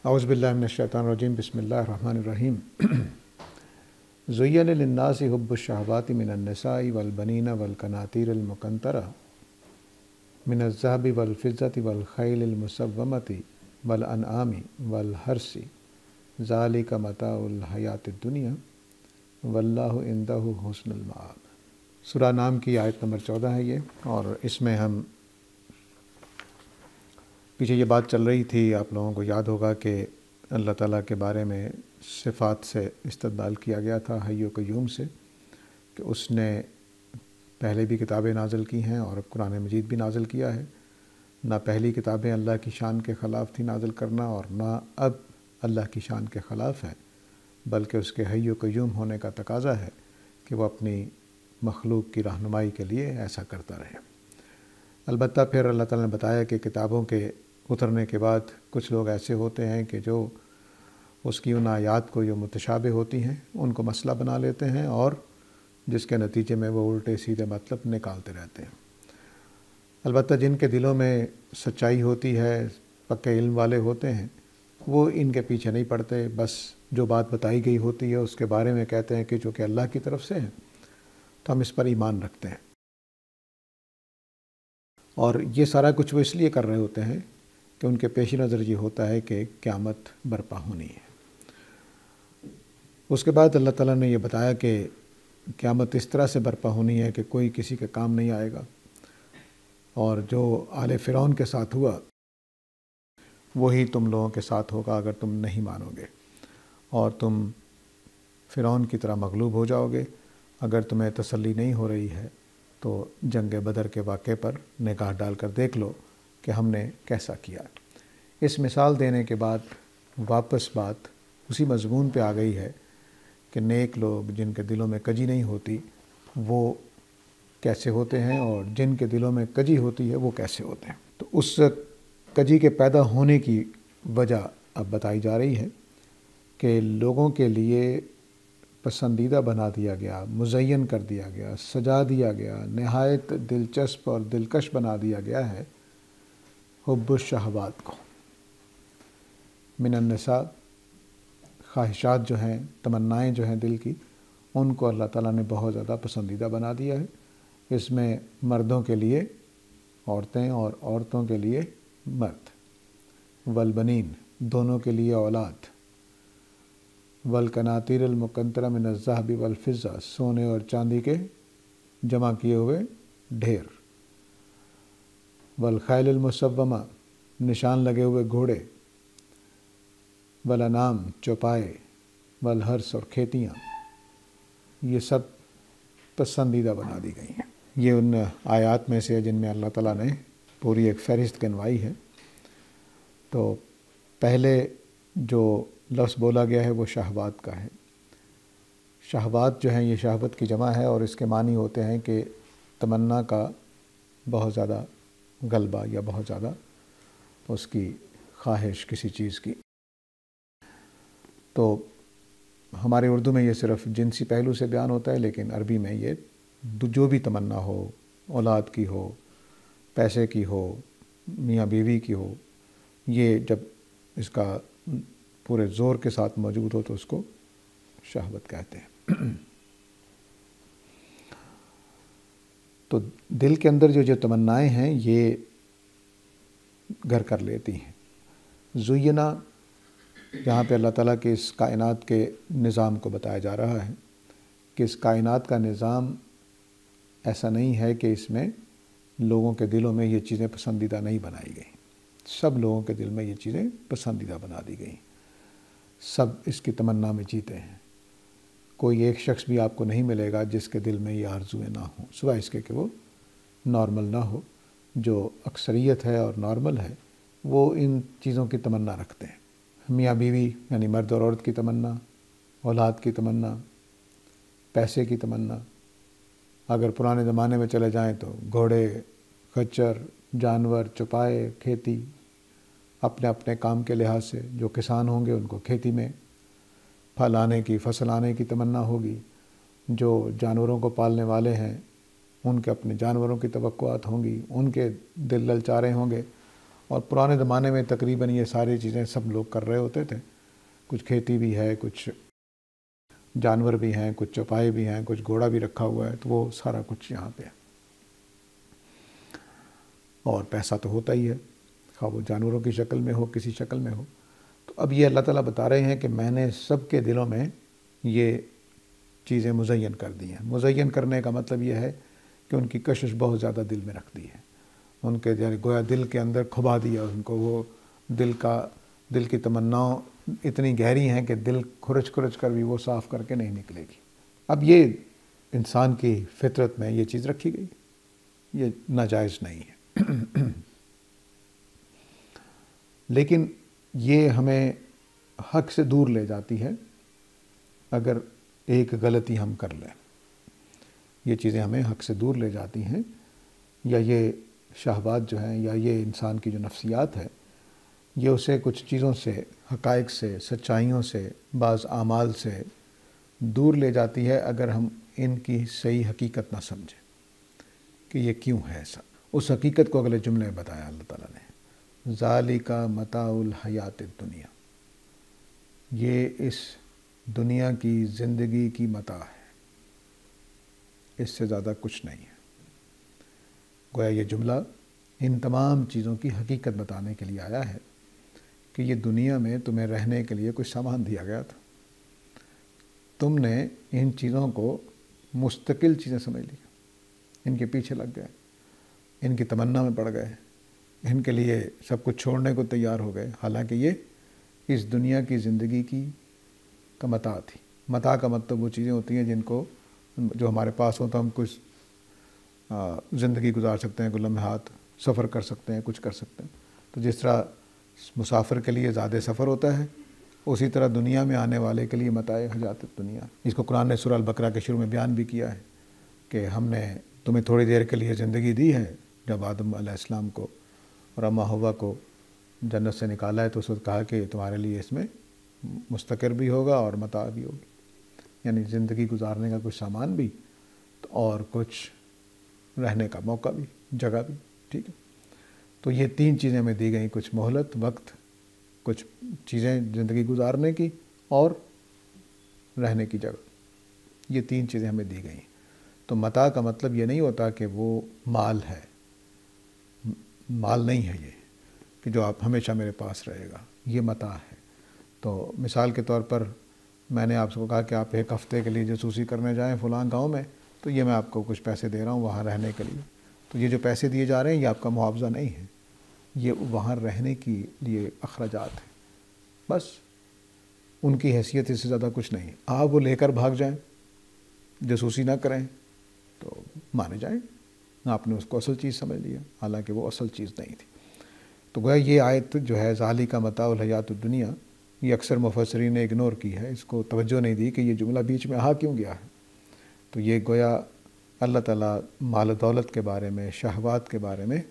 اعوذ باللہ من الشیطان الرجیم بسم اللہ الرحمن الرحیم زین للناس حب الشہوات من النساء والبنین والقناطیر المقنطرہ من الذہب والفضة والخیل المسومۃ والانعام والحرث ذالک متاع الحیاۃ الدنیا واللہ عندہ حسن المآب۔ سورہ نام کی آیت نمبر 14 ہے یہ، اور اس میں ہم پیچھے یہ بات چل رہی تھی، آپ لوگوں کو یاد ہوگا کہ اللہ تعالیٰ کے بارے میں صفات سے استدلال کیا گیا تھا حی و قیوم سے، کہ اس نے پہلے بھی کتابیں نازل کی ہیں اور قرآن مجید بھی نازل کیا ہے۔ نہ پہلی کتابیں اللہ کی شان کے خلاف تھی نازل کرنا، اور نہ اب اللہ کی شان کے خلاف ہے، بلکہ اس کے حی و قیوم ہونے کا تقاضا ہے کہ وہ اپنی مخلوق کی رہنمائی کے لیے ایسا کرتا رہے۔ البتہ پھر اللہ تعالیٰ نے بتایا کہ کتابوں کے اترنے کے بعد کچھ لوگ ایسے ہوتے ہیں کہ جو اس کی ان آیات کو جو متشابہ ہوتی ہیں ان کو مسئلہ بنا لیتے ہیں، اور جس کے نتیجے میں وہ الٹے سیدھے مطلب نکالتے رہتے ہیں۔ البتہ جن کے دلوں میں سچائی ہوتی ہے، پکے علم والے ہوتے ہیں، وہ ان کے پیچھے نہیں پڑتے، بس جو بات بتائی گئی ہوتی ہے اس کے بارے میں کہتے ہیں کہ جو کہ اللہ کی طرف سے ہے تو ہم اس پر ایمان رکھتے ہیں۔ اور یہ سارا کچھ وہ اس لیے کر رہے ہوتے ہیں کہ ان کے پیش نظر یہ ہوتا ہے کہ قیامت برپا ہونی ہے۔ اس کے بعد اللہ تعالیٰ نے یہ بتایا کہ قیامت اس طرح سے برپا ہونی ہے کہ کوئی کسی کے کام نہیں آئے گا، اور جو آل فرعون کے ساتھ ہوا وہی تم لوگوں کے ساتھ ہوگا اگر تم نہیں مانو گے، اور تم فرعون کی طرح مغلوب ہو جاؤ گے۔ اگر تمہیں تسلی نہیں ہو رہی ہے تو جنگ بدر کے واقعے پر نگاہ ڈال کر دیکھ لو کہ ہم نے کیسا کیا۔ اس مثال دینے کے بعد واپس بات اسی مضمون پہ آ گئی ہے کہ نیک لوگ جن کے دلوں میں کجی نہیں ہوتی وہ کیسے ہوتے ہیں، اور جن کے دلوں میں کجی ہوتی ہے وہ کیسے ہوتے ہیں۔ تو اس کجی کے پیدا ہونے کی وجہ اب بتائی جا رہی ہے کہ لوگوں کے لیے پسندیدہ بنا دیا گیا، مزین کر دیا گیا، سجا دیا گیا، نہایت دلچسپ اور دلکش بنا دیا گیا ہے حب الشہوات کو، من النساء، خواہشات جو ہیں، تمنائیں جو ہیں دل کی، ان کو اللہ تعالیٰ نے بہت زیادہ پسندیدہ بنا دیا ہے۔ اس میں مردوں کے لیے عورتیں اور عورتوں کے لیے مرد، والبنین، دونوں کے لیے اولاد، والقناطیر المقنطرہ من الذہب والفضہ، سونے اور چاندی کے جمع کیے ہوئے ڈھیر، والخیل المسومہ، نشان لگے ہوئے گھوڑے، والانعام، چوپائے، والحرث، اور کھیتیاں، یہ سب پسندیدہ بنا دی گئی ہیں۔ یہ ان آیات میں سے جن میں اللہ تعالیٰ نے پوری ایک فہرست گنوائی ہے۔ تو پہلے جو لفظ بولا گیا ہے وہ شہوات کا ہے۔ شہوات جو ہیں یہ شہوت کی جمع ہے، اور اس کے معنی ہوتے ہیں کہ تمنا کا بہت زیادہ غلبہ یا بہت زیادہ اس کی خواہش کسی چیز کی۔ تو ہمارے اردو میں یہ صرف جنسی پہلو سے بیان ہوتا ہے، لیکن عربی میں یہ جو بھی تمنا ہو، اولاد کی ہو، پیسے کی ہو، میاں بیوی کی ہو، یہ جب اس کا پورے زور کے ساتھ موجود ہو تو اس کو شہوت کہتے ہیں۔ تو دل کے اندر جو تمنائیں ہیں یہ گھر کر لیتی ہیں۔ زینا، یہاں پہ اللہ تعالیٰ کے اس کائنات کے نظام کو بتایا جا رہا ہے کہ اس کائنات کا نظام ایسا نہیں ہے کہ اس میں لوگوں کے دلوں میں یہ چیزیں پسندیدہ نہیں بنائی گئیں۔ سب لوگوں کے دل میں یہ چیزیں پسندیدہ بنا دی گئیں، سب اس کی تمنا میں جیتے ہیں۔ کوئی ایک شخص بھی آپ کو نہیں ملے گا جس کے دل میں یہ آرزویں نہ ہوں، سوائے اس کے کہ وہ نارمل نہ ہو۔ جو اکثریت ہے اور نارمل ہے وہ ان چیزوں کی تمنا رکھتے ہیں۔ میاں بیوی یعنی مرد اور عورت کی تمنا، اولاد کی تمنا، پیسے کی تمنا۔ اگر پرانے زمانے میں چلے جائیں تو گھوڑے، خچر، جانور، چوپائے، کھیتی، اپنے اپنے کام کے لحاظ سے جو کسان ہوں گے ان کو کھیتی میں پھل آنے کی، فصل آنے کی تمنا ہوگی۔ جو جانوروں کو پالنے والے ہیں ان کے اپنے جانوروں کی توقعات ہوں گی، ان کے دل للچارے ہوں گے، اور پرانے زمانے میں تقریباً یہ ساری چیزیں سب لوگ کر رہے ہوتے تھے. کچھ کھیتی بھی ہے، کچھ جانور بھی ہیں، کچھ چوپائے بھی ہیں، کچھ گھوڑا بھی رکھا ہوا ہے، تو وہ سارا کچھ یہاں پہ ہے. اور پیسہ تو ہوتا ہی ہے، خواہ وہ جانوروں کی شکل میں ہو، کسی شکل میں ہو. تو اب یہ اللہ تعالیٰ بتا رہے ہیں کہ میں نے سب کے دلوں میں یہ چیزیں مزین کر دی ہیں. مزین کرنے کا مطلب یہ ہے کہ ان کی کشش بہت زیادہ دل میں رکھ دی ہے، ان کے یعنی گویا دل کے اندر کھبا دیا ان کو. وہ دل کی تمناؤں اتنی گہری ہیں کہ دل کھرچ کر بھی وہ صاف کر کے نہیں نکلے گی. اب یہ انسان کی فطرت میں یہ چیز رکھی گئی، یہ ناجائز نہیں ہے. لیکن یہ ہمیں حق سے دور لے جاتی ہے اگر ایک غلطی ہم کر لیں. یہ چیزیں ہمیں حق سے دور لے جاتی ہیں، یا یہ شہوات جو ہیں، یا یہ انسان کی جو نفسیات ہے، یہ اسے کچھ چیزوں سے، حقائق سے، سچائیوں سے، بعض اعمال سے دور لے جاتی ہے اگر ہم ان کی صحیح حقیقت نہ سمجھیں کہ یہ کیوں ہے ایسا. اس حقیقت کو اگلے جملے میں بتایا اللہ تعالیٰ نے، ذالک متاع الحیات الدنیا، یہ اس دنیا کی زندگی کی متاع ہے، اس سے زیادہ کچھ نہیں ہے. گویا یہ جملہ ان تمام چیزوں کی حقیقت بتانے کے لیے آیا ہے کہ یہ دنیا میں تمہیں رہنے کے لیے کچھ سامان دیا گیا تھا، تم نے ان چیزوں کو مستقل چیزیں سمجھ لی، ان کے پیچھے لگ گئے، ان کی تمنا میں پڑ گئے، ان کے لیے سب کچھ چھوڑنے کو تیار ہو گئے، حالانکہ یہ اس دنیا کی زندگی کا متاع تھی. متاع کا مطلب وہ چیزیں ہوتی ہیں جو ہمارے پاس ہوں تو ہم کچھ زندگی گزار سکتے ہیں، کوئی لمحات سفر کر سکتے ہیں، کچھ کر سکتے ہیں. تو جس طرح مسافر کے لیے زیادہ سفر ہوتا ہے، اسی طرح دنیا میں آنے والے کے لیے متاع حیات الدنیا. اس کو قرآن نے سورہ البقرہ کے شروع میں بیان بھی کیا ہے کہ ہم نے تمہیں تھوڑی دیر کے لیے زندگی دی ہے. جب آدم علیہ السلام کو اور اماں حوا کو جنت سے نکالا ہے تو اس وقت کہا کہ تمہارے لیے اس میں مستقر بھی ہوگا اور متاع بھی ہوگی، یعنی زندگی گزارنے کا کچھ سامان بھی اور کچھ رہنے کا موقع بھی، جگہ بھی. ٹھیک ہے، تو یہ تین چیزیں ہمیں دی گئیں، کچھ مہلت، وقت، کچھ چیزیں زندگی گزارنے کی، اور رہنے کی جگہ. یہ تین چیزیں ہمیں دی گئیں. تو متاع کا مطلب یہ نہیں ہوتا کہ وہ مال ہے، مال نہیں ہے یہ کہ جو آپ ہمیشہ میرے پاس رہے گا، یہ متاع ہے. تو مثال کے طور پر میں نے آپ کو کہا کہ آپ ایک ہفتے کے لیے جاسوسی کرنے جائیں فلاں گاؤں میں، تو یہ میں آپ کو کچھ پیسے دے رہا ہوں وہاں رہنے کے لیے. تو یہ جو پیسے دیے جا رہے ہیں یہ آپ کا معاوضہ نہیں ہے، یہ وہاں رہنے کے لیے اخراجات ہیں. بس ان کی حیثیت اس سے زیادہ کچھ نہیں. آپ وہ لے کر بھاگ جائیں، جاسوسی نہ کریں تو مانے جائیں، آپ نے اس کو اصل چیز سمجھ لیا، حالانکہ وہ اصل چیز نہیں تھی. تو گویا یہ آیت جو ہے ذالک متاع الحیات الدنیا، یہ اکثر مفسرین نے اگنور کی ہے، اس کو توجہ نہیں دی کہ یہ جملہ بیچ میں آ کیوں گیا ہے. تو یہ گویا اللہ تعالیٰ مال و دولت کے بارے میں، شہوات کے بارے میں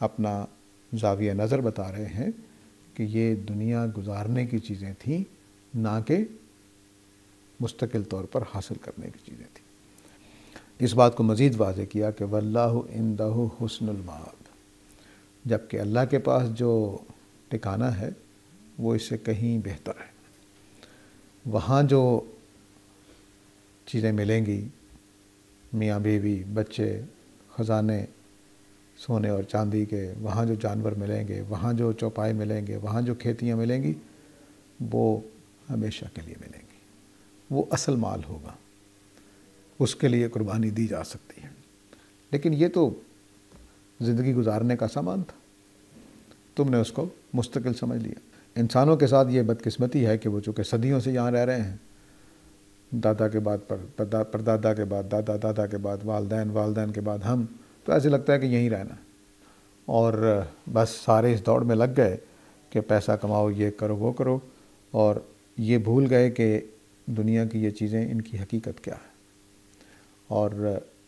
اپنا زاویہ نظر بتا رہے ہیں کہ یہ دنیا گزارنے کی چیزیں تھیں، نہ کہ مستقل طور پر حاصل کرنے کی چیزیں تھیں. اس بات کو مزید واضح کیا کہ واللہ عندہ حسن المآب، جبکہ اللہ کے پاس جو ٹھکانہ ہے وہ اس سے کہیں بہتر ہے. وہاں جو چیزیں ملیں گی، میاں بیوی، بچے، خزانے سونے اور چاندی کے، وہاں جو جانور ملیں گے، وہاں جو چوپائے ملیں گے، وہاں جو کھیتیاں ملیں گی، وہ ہمیشہ کے لیے ملیں گی. وہ اصل مال ہوگا، اس کے لیے قربانی دی جا سکتی ہے. لیکن یہ تو زندگی گزارنے کا سامان تھا، تم نے اس کو مستقل سمجھ لیا. انسانوں کے ساتھ یہ بدقسمتی ہے کہ وہ چونکہ صدیوں سے یہاں رہ رہے ہیں، دادا کے بعد پردادا کے بعد دادا، دادا کے بعد والدین کے بعد ہم، تو ایسے لگتا ہے کہ یہیں رہنا ہے. اور بس سارے اس دوڑ میں لگ گئے کہ پیسہ کماؤ، یہ کرو، وہ کرو، اور یہ بھول گئے کہ دنیا کی یہ چیزیں، ان کی حقیقت کیا ہے. اور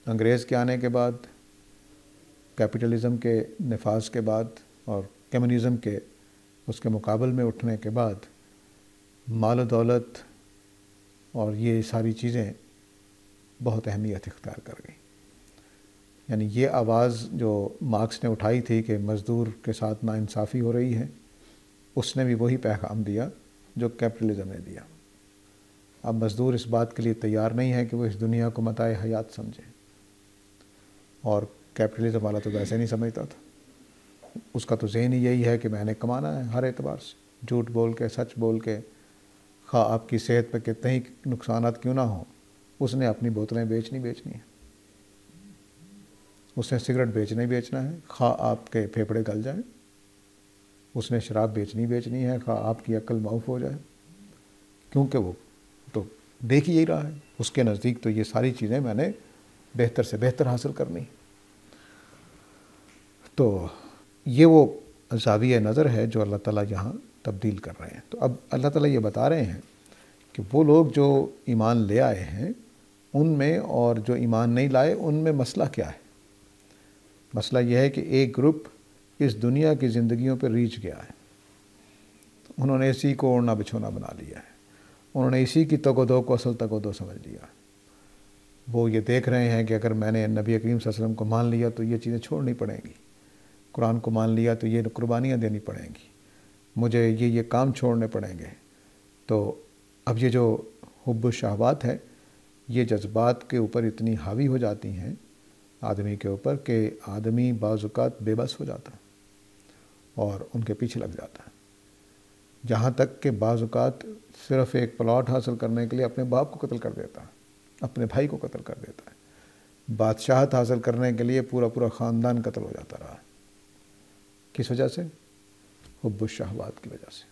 انگریز کے آنے کے بعد، کیپٹلزم کے نفاذ کے بعد اور کمیونزم کے اس کے مقابل میں اٹھنے کے بعد، مال و دولت اور یہ ساری چیزیں بہت اہمیت اختیار کر گئیں. یعنی یہ آواز جو مارکس نے اٹھائی تھی کہ مزدور کے ساتھ ناانصافی ہو رہی ہے، اس نے بھی وہی پیغام دیا جو کیپٹلزم نے دیا۔ اب مزدور اس بات کے لیے تیار نہیں ہے کہ وہ اس دنیا کو متاع حیات سمجھے، اور کیپٹلزم والا تو ویسے نہیں سمجھتا تھا، اس کا تو ذہن ہی یہی ہے کہ میں نے کمانا ہے ہر اعتبار سے، جھوٹ بول کے، سچ بول کے، خواہ آپ کی صحت پہ کتنے ہی نقصانات کیوں نہ ہوں، اس نے اپنی بوتلیں بیچنی ہیں، اس نے سگریٹ بیچنا ہے، خواہ آپ کے پھیپھڑے گل جائیں، اس نے شراب بیچنی ہے، خواہ آپ کی عقل معاف ہو جائے، کیونکہ وہ تو دیکھ ہی یہی رہا ہے، اس کے نزدیک تو یہ ساری چیزیں میں نے بہتر سے بہتر حاصل کرنی۔ تو یہ وہ زاویہ نظر ہے جو اللہ تعالیٰ یہاں تبدیل کر رہے ہیں۔ تو اب اللہ تعالیٰ یہ بتا رہے ہیں کہ وہ لوگ جو ایمان لے آئے ہیں ان میں اور جو ایمان نہیں لائے ان میں مسئلہ کیا ہے۔ مسئلہ یہ ہے کہ ایک گروپ اس دنیا کی زندگیوں پہ ریچھ گیا ہے، انہوں نے اسی کو اوڑھنا بچھونا بنا لیا ہے، انہوں نے اسی کی تگ و دو کو اصل تگ و دو سمجھ لیا۔ وہ یہ دیکھ رہے ہیں کہ اگر میں نے نبی کریم صلی اللہ علیہ وسلم کو مان لیا تو یہ چیزیں چھوڑنی پڑیں گی، قرآن کو مان لیا تو یہ قربانیاں دینی پڑیں گی، مجھے یہ کام چھوڑنے پڑیں گے۔ تو اب یہ جو حب الشہوات ہے، یہ جذبات کے اوپر اتنی حاوی ہو جاتی ہیں آدمی کے اوپر کہ آدمی بعض اوقات بے بس ہو جاتا ہے اور ان کے پیچھے لگ جاتا ہے، جہاں تک کہ بعض اوقات صرف ایک پلاٹ حاصل کرنے کے لیے اپنے باپ کو قتل کر دیتا ہے، اپنے بھائی کو قتل کر دیتا ہے، بادشاہت حاصل کرنے کے لیے پورا خاندان قتل ہو جاتا رہا ہے۔ کس وجہ سے؟ حب الشہوات کی وجہ سے۔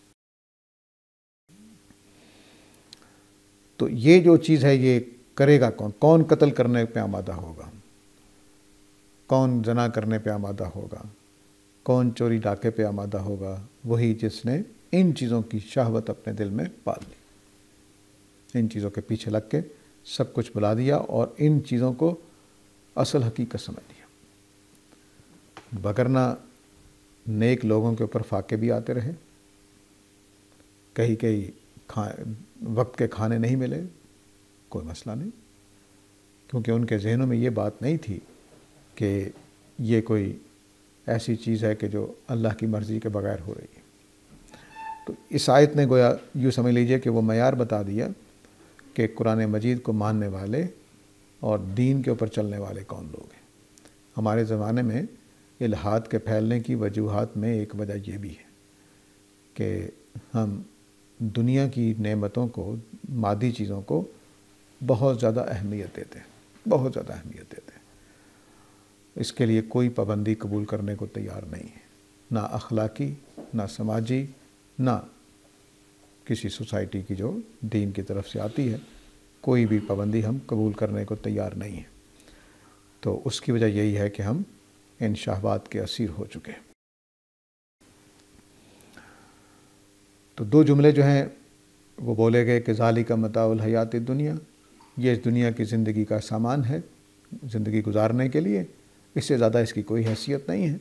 تو یہ جو چیز ہے یہ کرے گا کون قتل کرنے پہ آمادہ ہوگا، کون زنا کرنے پہ آمادہ ہوگا، کون چوری ڈاکے پہ آمادہ ہوگا؟ وہی جس نے ان چیزوں کی شہوت اپنے دل میں پال لی، ان چیزوں کے پیچھے لگ کے سب کچھ بلا دیا اور ان چیزوں کو اصل حقیقت سمجھ لیا۔ وگرنہ نیک لوگوں کے اوپر فاقے بھی آتے رہے، کئی وقت کے کھانے نہیں ملے، کوئی مسئلہ نہیں، کیونکہ ان کے ذہنوں میں یہ بات نہیں تھی کہ یہ کوئی ایسی چیز ہے کہ جو اللہ کی مرضی کے بغیر ہو رہی ہے۔ تو اس آیت نے گویا یوں سمجھ لیجئے کہ وہ معیار بتا دیا کہ قرآن مجید کو ماننے والے اور دین کے اوپر چلنے والے کون لوگ ہیں۔ ہمارے زمانے میں الحاد کے پھیلنے کی وجوہات میں ایک وجہ یہ بھی ہے کہ ہم دنیا کی نعمتوں کو، مادی چیزوں کو بہت زیادہ اہمیت دیتے ہیں، بہت زیادہ اہمیت دیتے ہیں، اس کے لیے کوئی پابندی قبول کرنے کو تیار نہیں ہے، نہ اخلاقی، نہ سماجی، نہ کسی سوسائٹی کی جو دین کی طرف سے آتی ہے، کوئی بھی پابندی ہم قبول کرنے کو تیار نہیں ہیں۔ تو اس کی وجہ یہی ہے کہ ہم ان شہوات کے اسیر ہو چکے ہیں۔ تو دو جملے جو ہیں وہ بولے گئے کہ ذالک متاع الحیات الدنیا، یہ اس دنیا کی زندگی کا سامان ہے زندگی گزارنے کے لیے، اس سے زیادہ اس کی کوئی حیثیت نہیں ہے۔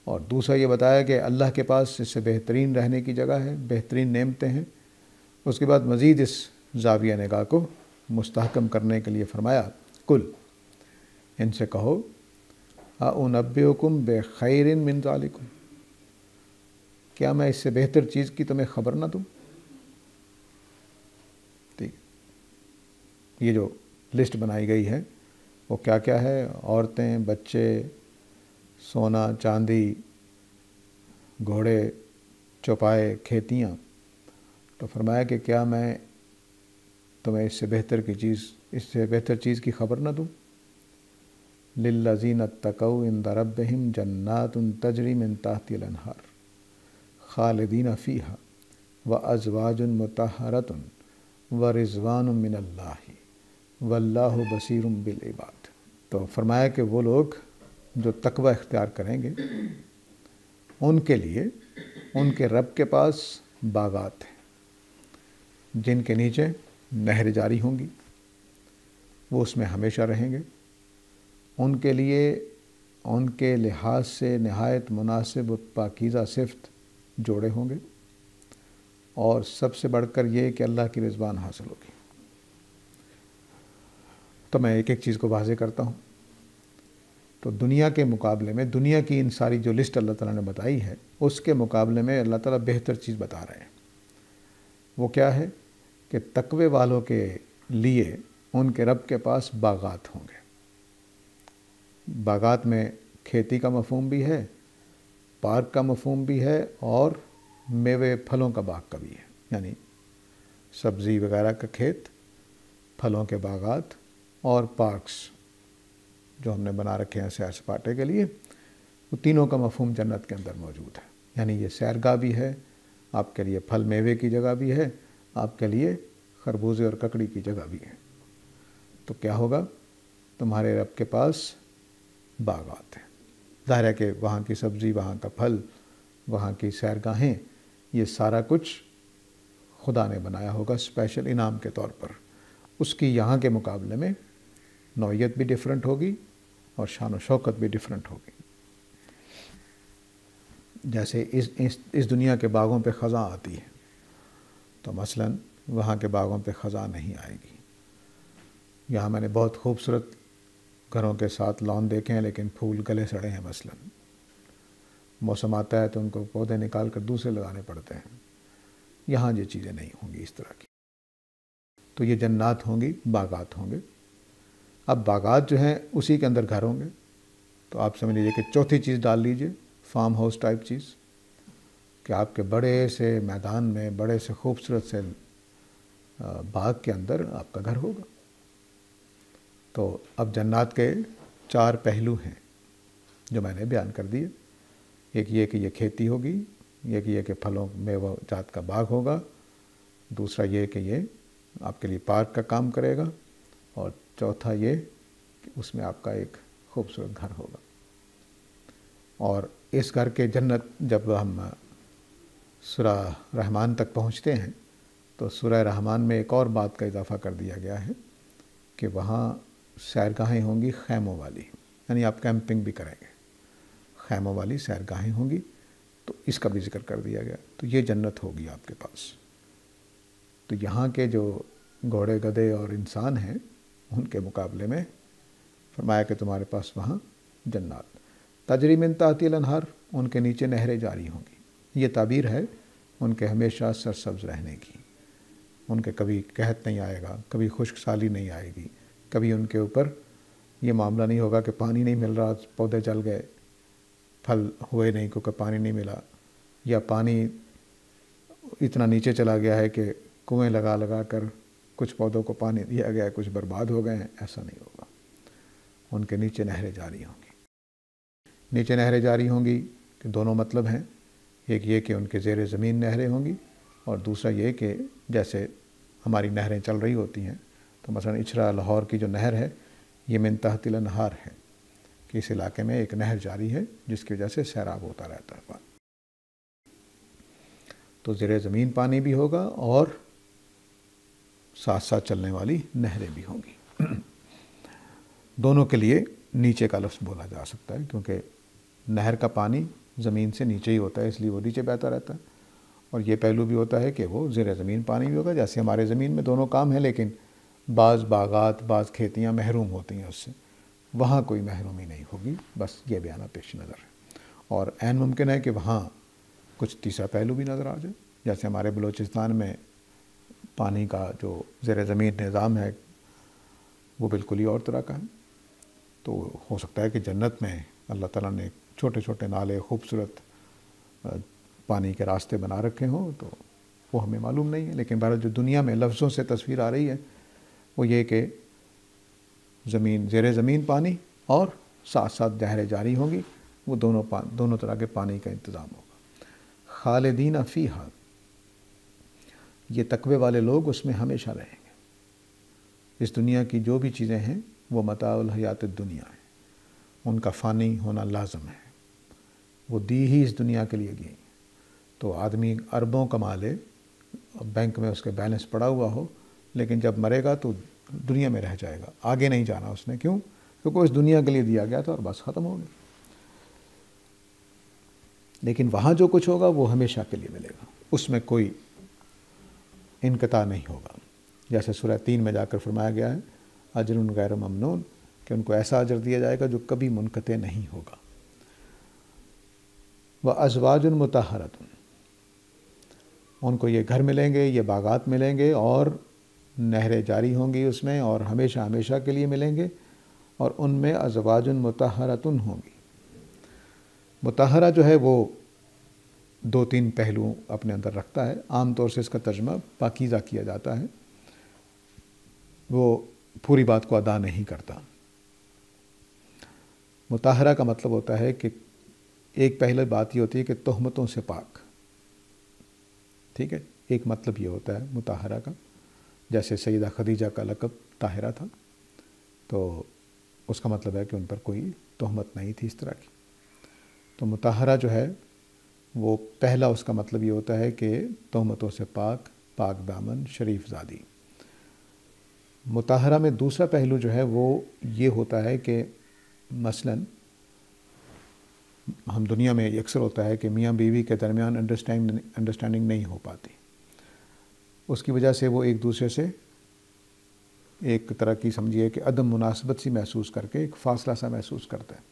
اور دوسرا یہ بتایا کہ اللہ کے پاس اس سے بہترین رہنے کی جگہ ہے، بہترین نعمتیں ہیں۔ اس کے بعد مزید اس زاویہ نگاہ کو مستحکم کرنے کے لیے فرمایا کل، ان سے کہو اُنَبِّئُکُم بِخَیْرٍ مِّن ذَلِکُم، کیا میں اس سے بہتر چیز کی تمہیں خبر نہ دوں؟ ٹھیک، یہ جو لسٹ بنائی گئی ہے وہ کیا کیا ہے؟ عورتیں، بچے، سونا چاندی، گھوڑے، چوپائے، کھیتیاں۔ تو فرمایا کہ کیا میں تمہیں اس سے بہتر چیز کی خبر نہ دوں؟ للذین اتقوا عند ربہم جنات تجری من تحتہا الانہار خالدین فیہا وازواج مطہرۃ ورضوان من اللہ واللہ بصیر بالعباد۔ تو فرمایا کہ وہ لوگ جو تقوی اختیار کریں گے ان کے لیے ان کے رب کے پاس باغات ہیں جن کے نیچے نہر جاری ہوں گی، وہ اس میں ہمیشہ رہیں گے۔ ان کے لیے ان کے لحاظ سے نہایت مناسب و پاکیزہ صفت جوڑے ہوں گے، اور سب سے بڑھ کر یہ کہ اللہ کی رضوان حاصل ہوگی۔ تو میں ایک ایک چیز کو واضح کرتا ہوں تو دنیا کے مقابلے میں، دنیا کی ان ساری جو لسٹ اللہ تعالیٰ نے بتائی ہے اس کے مقابلے میں اللہ تعالیٰ بہتر چیز بتا رہے ہیں۔ وہ کیا ہے کہ تقوی والوں کے لیے ان کے رب کے پاس باغات ہوں گے۔ باغات میں کھیتی کا مفہوم بھی ہے، پارک کا مفہوم بھی ہے، اور میوے پھلوں کا باغ کا بھی ہے، یعنی سبزی وغیرہ کا کھیت، پھلوں کے باغات اور پارکس جو ہم نے بنا رکھے ہیں سیر سپاٹے کے لیے، وہ تینوں کا مفہوم جنت کے اندر موجود ہے۔ یعنی یہ سیرگاہ بھی ہے، آپ کے لیے پھل میوے کی جگہ بھی ہے، آپ کے لیے خربوزے اور ککڑی کی جگہ بھی ہے۔ تو کیا ہوگا؟ تمہارے رب کے پاس باغات ہیں۔ ظاہر ہے کہ وہاں کی سبزی، وہاں کا پھل، وہاں کی سیرگاہیں، یہ سارا کچھ خدا نے بنایا ہوگا اسپیشل انعام کے طور پر۔ اس کی یہاں کے مقابلے میں نوعیت بھی ڈیفرنٹ ہوگی اور شان و شوکت بھی ڈیفرنٹ ہوگی۔ جیسے اس دنیا کے باغوں پہ خزاں آتی ہے، تو مثلاً وہاں کے باغوں پہ خزاں نہیں آئے گی۔ یہاں میں نے بہت خوبصورت گھروں کے ساتھ لان دیکھے ہیں، لیکن پھول گلے سڑے ہیں مثلاً۔ موسم آتا ہے تو ان کو پودے نکال کر دوسرے لگانے پڑتے ہیں۔ یہاں یہ چیزیں نہیں ہوں گی اس طرح کی۔ تو یہ جنات ہوں گی، باغات ہوں گے۔ اب باغات جو ہیں اسی کے اندر گھر ہوں گے، تو آپ سمجھ لیجیے کہ چوتھی چیز ڈال لیجئے، فارم ہاؤس ٹائپ چیز، کہ آپ کے بڑے سے میدان میں، بڑے سے خوبصورت سے باغ کے اندر آپ کا گھر ہوگا۔ تو اب جنات کے 4 پہلو ہیں جو میں نے بیان کر دیے۔ ایک یہ کہ یہ کھیتی ہوگی، ایک یہ کہ پھلوں میوہ جات کا باغ ہوگا، دوسرا یہ کہ یہ آپ کے لیے پارک کا کام کرے گا، اور چوتھا یہ کہ اس میں آپ کا ایک خوبصورت گھر ہوگا۔ اور اس گھر کے جنت جب ہم سورہ رحمان تک پہنچتے ہیں تو سورہ رحمان میں ایک اور بات کا اضافہ کر دیا گیا ہے کہ وہاں سیرگاہیں ہوں گی خیموں والی، یعنی آپ کیمپنگ بھی کریں گے، خیموں والی سیرگاہیں ہوں گی، تو اس کا بھی ذکر کر دیا گیا۔ تو یہ جنت ہوگی آپ کے پاس۔ تو یہاں کے جو گھوڑے گدھے اور انسان ہیں ان کے مقابلے میں فرمایا کہ تمہارے پاس وہاں جنات تجری من تحتها الانہار، ان کے نیچے نہریں جاری ہوں گی۔ یہ تعبیر ہے ان کے ہمیشہ سرسبز رہنے کی، ان کے کبھی قحط نہیں آئے گا، کبھی خشک سالی نہیں آئے گی، کبھی ان کے اوپر یہ معاملہ نہیں ہوگا کہ پانی نہیں مل رہا، پودے جل گئے، پھل ہوئے نہیں کیونکہ پانی نہیں ملا، یا پانی اتنا نیچے چلا گیا ہے کہ کنویں لگا لگا کر کچھ پودوں کو پانی دیا گیا ہے، کچھ برباد ہو گئے ہیں۔ ایسا نہیں ہوگا۔ ان کے نیچے نہریں جاری ہوں گی۔ نیچے نہریں جاری ہوں گی کہ دونوں مطلب ہیں، ایک یہ کہ ان کے زیر زمین نہریں ہوں گی، اور دوسرا یہ کہ جیسے ہماری نہریں چل رہی ہوتی ہیں، تو مثلا اچھرا لاہور کی جو نہر ہے یہ من تحت الانہار ہے، کہ اس علاقے میں ایک نہر جاری ہے جس کی وجہ سے سیراب ہوتا رہتا ہے پانی۔ تو زیر زمین پانی بھی ہوگا اور ساتھ ساتھ چلنے والی نہریں بھی ہوں گی۔ دونوں کے لیے نیچے کا لفظ بولا جا سکتا ہے، کیونکہ نہر کا پانی زمین سے نیچے ہی ہوتا ہے، اس لیے وہ نیچے بہتا رہتا ہے، اور یہ پہلو بھی ہوتا ہے کہ وہ زیر زمین پانی بھی ہوگا۔ جیسے ہمارے زمین میں دونوں کام ہیں، لیکن بعض باغات، بعض کھیتیاں محروم ہوتی ہیں اس سے، وہاں کوئی محرومی نہیں ہوگی۔ بس یہ بیانہ پیش نظر ہے، اور عین ممکن ہے کہ وہاں کچھ تیسرا پہلو بھی نظر آ جائے۔ جیسے ہمارے بلوچستان میں پانی کا جو زیر زمین نظام ہے وہ بالکل ہی اور طرح کا ہے۔ تو ہو سکتا ہے کہ جنت میں اللہ تعالیٰ نے چھوٹے چھوٹے نالے، خوبصورت پانی کے راستے بنا رکھے ہوں، تو وہ ہمیں معلوم نہیں ہے۔ لیکن بہرحال جو دنیا میں لفظوں سے تصویر آ رہی ہے وہ یہ کہ زمین، زیر زمین پانی اور ساتھ ساتھ نہریں جاری ہوں گی، وہ دونوں طرح کے پانی کا انتظام ہوگا۔ خالدین فیہا، یہ تقوی والے لوگ اس میں ہمیشہ رہیں گے۔ اس دنیا کی جو بھی چیزیں ہیں وہ متاع الحیات الدنیا ہے، ان کا فانی ہونا لازم ہے، وہ دی ہی اس دنیا کے لیے گئی۔ تو آدمی اربوں کما لے، بینک میں اس کے بیلنس پڑا ہوا ہو، لیکن جب مرے گا تو دنیا میں رہ جائے گا، آگے نہیں جانا اس نے۔ کیوں؟ کیونکہ اس دنیا کے لیے دیا گیا تھا اور بس ختم ہو گیا۔ لیکن وہاں جو کچھ ہوگا وہ ہمیشہ کے لیے ملے گا، اس میں کوئی انقطاع نہیں ہوگا۔ جیسے سورہ 3 میں جا کر فرمایا گیا ہے اجر غیر ممنون، کہ کہ ان کو ایسا اجر دیا جائے گا جو کبھی منقطع نہیں ہوگا۔ وَأَزْوَاجٌ مُطَہَّرَةٌ، ان کو یہ گھر ملیں گے، یہ باغات ملیں گے، اور نہریں جاری ہوں گی اس میں، اور ہمیشہ ہمیشہ کے لیے ملیں گے، اور ان میں ازواج مطہرۃ ہوں گی۔ مطہرہ جو ہے وہ 2-3 پہلو اپنے اندر رکھتا ہے۔ عام طور سے اس کا ترجمہ پاکیزہ کیا جاتا ہے، وہ پوری بات کو ادا نہیں کرتا۔ مطہرہ کا مطلب ہوتا ہے کہ ایک پہلے بات یہ ہوتی ہے کہ تہمتوں سے پاک، ٹھیک ہے، ایک مطلب یہ ہوتا ہے مطہرہ کا۔ جیسے سیدہ خدیجہ کا لقب طاہرہ تھا، تو اس کا مطلب ہے کہ ان پر کوئی تہمت نہیں تھی اس طرح کی۔ تو مطہرہ جو ہے وہ پہلا اس کا مطلب یہ ہوتا ہے کہ تہمتوں سے پاک، پاک دامن، شریف زادی۔ مطہرہ میں دوسرا پہلو جو ہے وہ یہ ہوتا ہے کہ مثلاً ہم دنیا میں اکثر ہوتا ہے کہ میاں بیوی کے درمیان انڈرسٹینڈنگ نہیں ہو پاتی، اس کی وجہ سے وہ ایک دوسرے سے ایک طرح کی سمجھیے کہ عدم مناسبت سی محسوس کر کے ایک فاصلہ سا محسوس کرتا ہے۔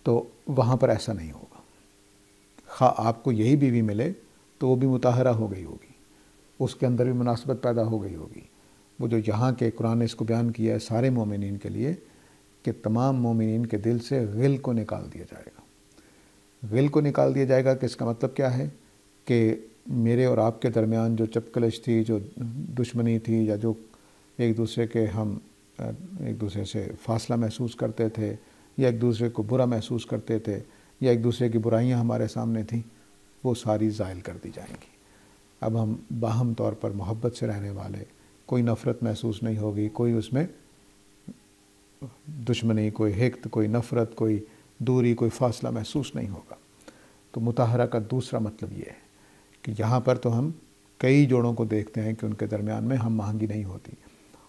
تو وہاں پر ایسا نہیں ہوگا۔ خواہ آپ کو یہی بیوی ملے تو وہ بھی مطہرہ ہو گئی ہوگی، اس کے اندر بھی مناسبت پیدا ہو گئی ہوگی۔ وہ جو یہاں کے قرآن نے اس کو بیان کیا ہے سارے مومنین کے لیے کہ تمام مومنین کے دل سے غل کو نکال دیا جائے گا۔ غل کو نکال دیا جائے گا کہ اس کا مطلب کیا ہے کہ میرے اور آپ کے درمیان جو چپکلش تھی، جو دشمنی تھی، یا جو ایک دوسرے کے ہم ایک دوسرے سے فاصلہ محسوس کرتے تھے، یا ایک دوسرے کو برا محسوس کرتے تھے، یا ایک دوسرے کی برائیاں ہمارے سامنے تھیں، وہ ساری زائل کر دی جائیں گی۔ اب ہم باہم طور پر محبت سے رہنے والے، کوئی نفرت محسوس نہیں ہوگی، کوئی اس میں دشمنی، کوئی حقد، کوئی نفرت، کوئی دوری، کوئی فاصلہ محسوس نہیں ہوگا۔ تو مطہرہ کا دوسرا مطلب یہ ہے کہ یہاں پر تو ہم کئی جوڑوں کو دیکھتے ہیں کہ ان کے درمیان میں ہم آہنگی نہیں ہوتی،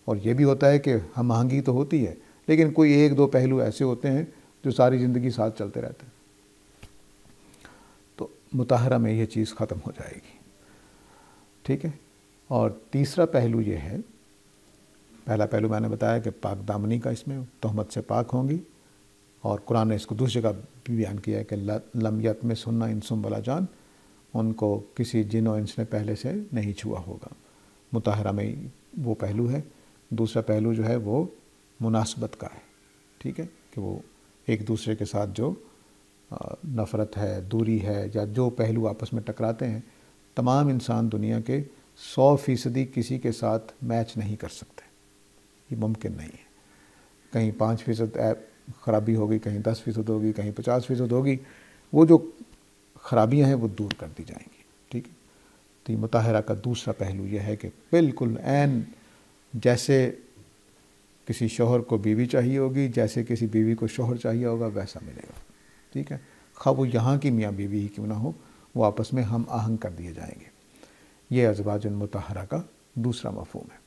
اور یہ بھی ہوتا ہے کہ ہم آہنگی تو ہوتی ہے لیکن کوئی 1-2 پہلو ایسے ہوتے ہیں جو ساری زندگی ساتھ چلتے رہتے ہیں۔ تو مطہرہ میں یہ چیز ختم ہو جائے گی، ٹھیک ہے۔ اور تیسرا پہلو یہ ہے، پہلا پہلو میں نے بتایا کہ پاک دامنی کا، اس میں تہمت سے پاک ہوں گی، اور قرآن نے اس کو دوسری جگہ بھی بیان کیا ہے کہ لم یطمثھن انس ولا جان، ان کو کسی جن و انس نے پہلے سے نہیں چھوا ہوگا۔ مطہرہ میں وہ پہلو ہے۔ دوسرا پہلو جو ہے وہ مناسبت کا ہے، ٹھیک ہے، کہ وہ ایک دوسرے کے ساتھ جو نفرت ہے، دوری ہے، یا جو پہلو آپس میں ٹکراتے ہیں، تمام انسان دنیا کے 100% کسی کے ساتھ میچ نہیں کر سکتے، یہ ممکن نہیں ہے۔ کہیں 5% خرابی ہوگی، کہیں 10% ہوگی، کہیں 50% ہوگی، وہ جو خرابیاں ہیں وہ دور کر دی جائیں گی، ٹھیک ہے۔ تو یہ مطہرہ کا دوسرا پہلو یہ ہے کہ بالکل عین جیسے کسی شوہر کو بیوی چاہیے ہوگی، جیسے کسی بیوی کو شوہر چاہیے ہوگا، ویسا ملے گا، ٹھیک ہے۔ خواہ وہ یہاں کی میاں بیوی ہی کیوں نہ ہو، وہ آپس میں ہم آہنگ کر دیے جائیں گے۔ یہ ازواج مطہرہ کا دوسرا مفہوم ہے۔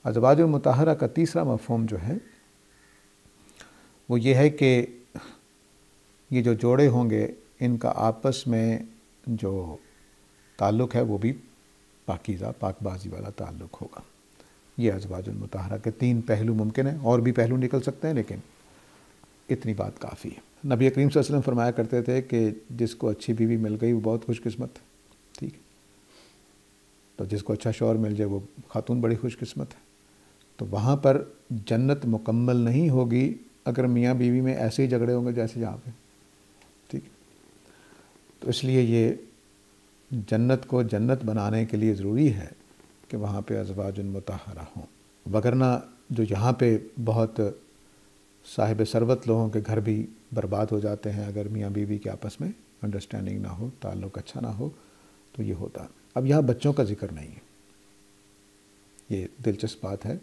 ازواج مطہرہ کا تیسرا مفہوم جو ہے وہ یہ ہے کہ یہ جو جوڑے ہوں گے ان کا آپس میں جو تعلق ہے وہ بھی پاکیزہ، پاک بازی والا تعلق ہوگا۔ یہ ازواج مطہرہ کے 3 پہلو ممکن ہیں، اور بھی پہلو نکل سکتے ہیں لیکن اتنی بات کافی ہے۔ نبی کریم صلی اللہ علیہ وسلم فرمایا کرتے تھے کہ جس کو اچھی بیوی مل گئی وہ بہت خوش قسمت ہے، ٹھیک ہے۔ تو جس کو اچھا شوہر مل جائے وہ خاتون بڑی خوش قسمت ہے۔ تو وہاں پر جنت مکمل نہیں ہوگی اگر میاں بیوی میں ایسے ہی جھگڑے ہوں گے جیسے یہاں پہ، ٹھیک ہے۔ تو اس لیے یہ جنت کو جنت بنانے کے لیے ضروری ہے کہ وہاں پہ ازواج مطہرہ ہوں، وگرنہ جو یہاں پہ بہت صاحب ثروت لوگوں کے گھر بھی برباد ہو جاتے ہیں اگر میاں بیوی کے آپس میں انڈرسٹینڈنگ نہ ہو، تعلق اچھا نہ ہو، تو یہ ہوتا۔ اب یہاں بچوں کا ذکر نہیں ہے۔ یہ دلچسپ بات ہے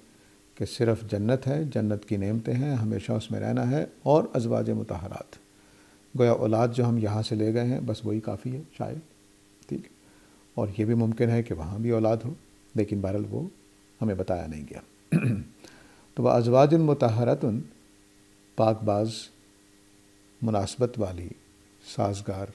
کہ صرف جنت ہے، جنت کی نعمتیں ہیں، ہمیشہ اس میں رہنا ہے، اور ازواج مطہرات، گویا اولاد جو ہم یہاں سے لے گئے ہیں بس وہی کافی ہے شاید، ٹھیک ہے۔ اور یہ بھی ممکن ہے کہ وہاں بھی اولاد ہو، لیکن بہرحال وہ ہمیں بتایا نہیں گیا۔ تو وہ ازواج مطہرات پاک باز، مناسبت والی، سازگار،